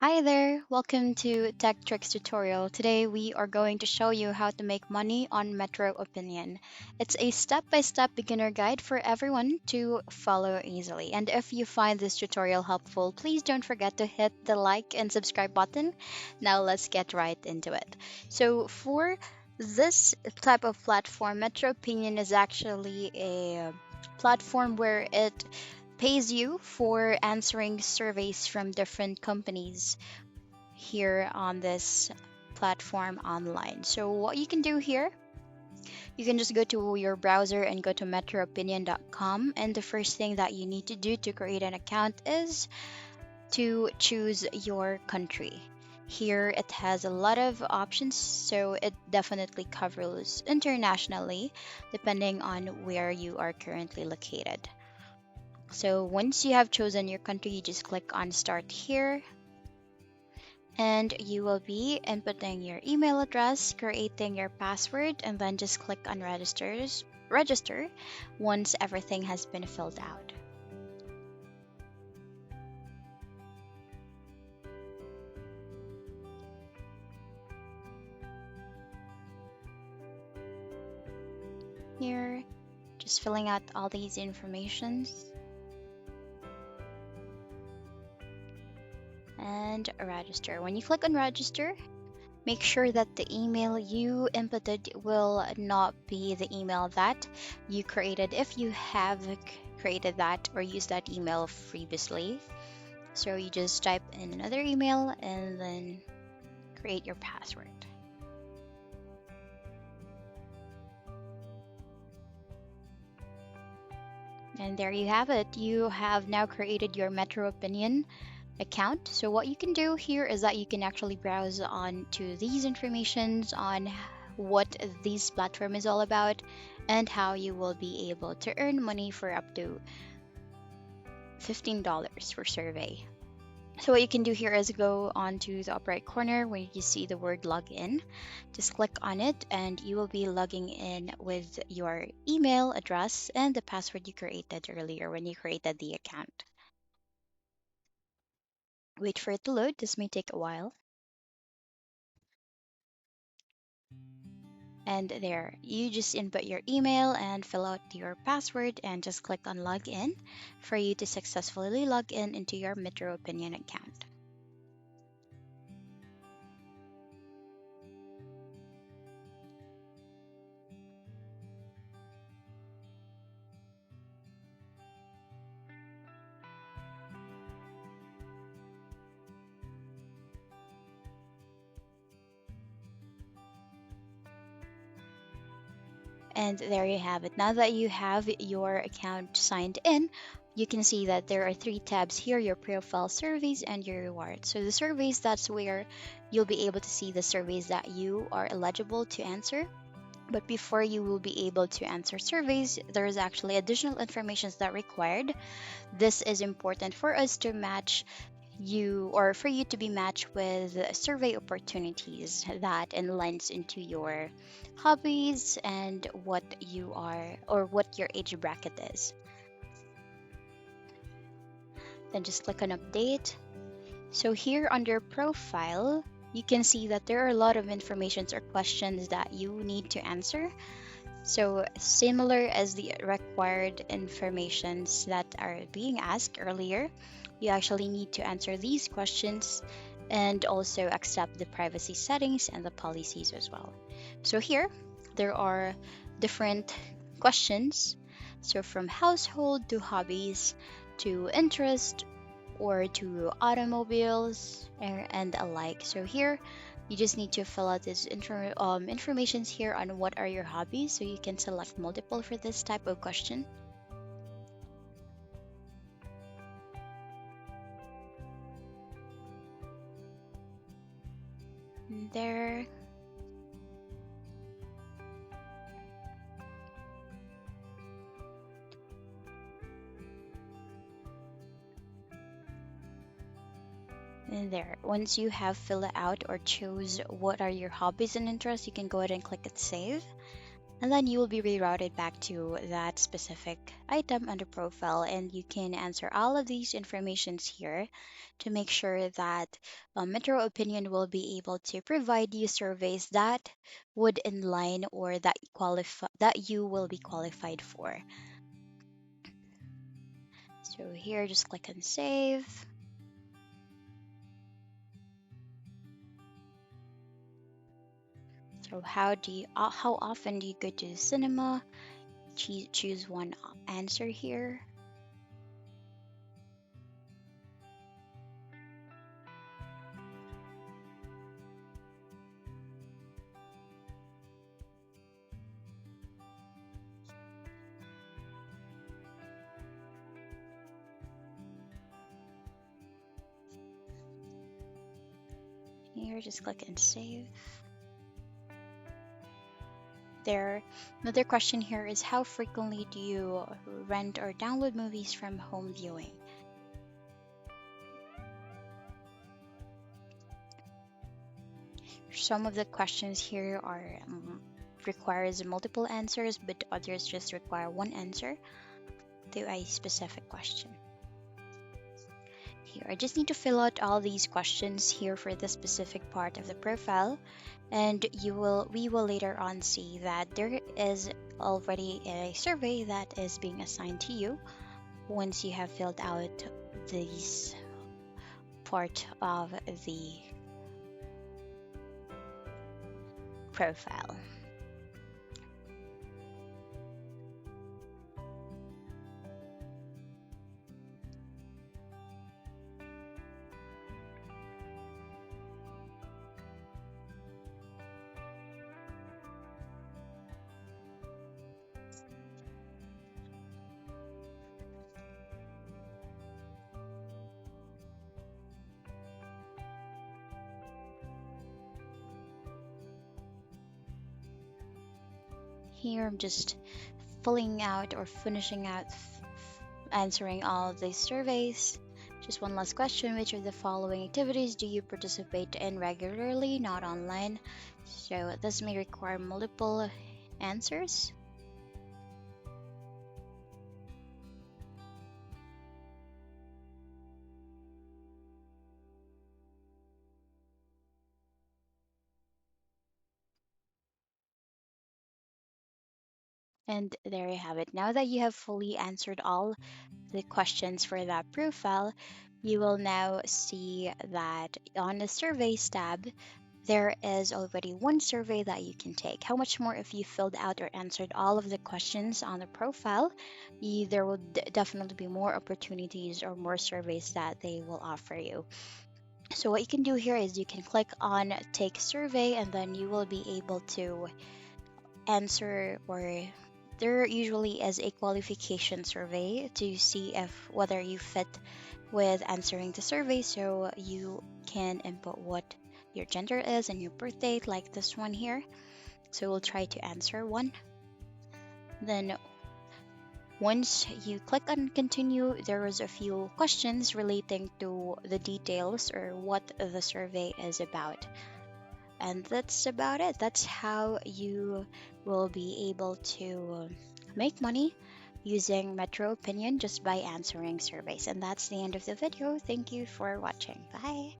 Hi there, welcome to Tech Tricks tutorial. Today we are going to show you how to make money on Metroopinion. It's a step-by-step beginner guide for everyone to follow easily. And if you find this tutorial helpful, please don't forget to hit the like and subscribe button. Now let's get right into it. So for this type of platform, Metroopinion is actually a platform where it pays you for answering surveys from different companies here on this platform online. So what you can do here, you can just go to your browser and go to metroopinion.com, and the first thing that you need to do to create an account is to choose your country. Here it has a lot of options, so it definitely covers internationally depending on where you are currently located. So once you have chosen your country, you just click on start here, and you will be inputting your email address, creating your password, and then just click on register once everything has been filled out. Here, just filling out all these informations and register. When you click on register, make sure that the email you inputted will not be the email that you created if you have created that or used that email previously. So you just type in another email and then create your password. And there you have it. You have now created your Metroopinion account. So what you can do here is that you can actually browse on to these informations on what this platform is all about and how you will be able to earn money for up to $15 per survey. So what you can do here is go on to the upper right corner where you see the word login. Just click on it and you will be logging in with your email address and the password you created earlier when you created the account. Wait for it to load. This may take a while. And there, you just input your email and fill out your password and just click on login for you to successfully log in into your Metroopinion account. And there you have it. Now that you have your account signed in, you can see that there are three tabs here: your profile, surveys, and your rewards. So the surveys, that's where you'll be able to see the surveys that you are eligible to answer. But before you will be able to answer surveys, there is actually additional information that required. This is important for us to match you, or for you to be matched with survey opportunities that aligns into your hobbies and what you are or what your age bracket is. Then just click on update. So here under profile, you can see that there are a lot of informations or questions that you need to answer. So similar as the required informations that are being asked earlier, you actually need to answer these questions and also accept the privacy settings and the policies as well. So here, there are different questions. So from household to hobbies to interest or to automobiles and alike. So here, you just need to fill out this informations here on what are your hobbies, so you can select multiple for this type of question. There, and there. Once you have filled it out or choose what are your hobbies and interests, you can go ahead and click it save. And then you will be rerouted back to that specific item under profile, and you can answer all of these informations here to make sure that Metro Opinion will be able to provide you surveys that would in line or that qualify that you will be qualified for. So here, just click on save. So how often do you go to the cinema? Choose one answer here. Here, just click and save. There, another question here is how frequently do you rent or download movies from home viewing? Some of the questions here are requires multiple answers, but others just require one answer to a specific question. Here, I just need to fill out all these questions here for the specific part of the profile, and we will later on see that there is already a survey that is being assigned to you once you have filled out these part of the profile. Here I'm just filling out or finishing out answering all of these surveys. Just one last question. Which of the following activities do you participate in regularly, not online? So this may require multiple answers. And there you have it. Now that you have fully answered all the questions for that profile, you will now see that on the surveys tab, there is already one survey that you can take. How much more if you filled out or answered all of the questions on the profile? There will definitely be more opportunities or more surveys that they will offer you. So what you can do here is you can click on take survey, and then you will be able to answer, or there usually is a qualification survey to see if whether you fit with answering the survey. So you can input what your gender is and your birth date, like this one here. So we'll try to answer one. Then once you click on continue, there is a few questions relating to the details or what the survey is about. And that's about it. That's how you will be able to make money using Metro Opinion just by answering surveys. And that's the end of the video. Thank you for watching. Bye.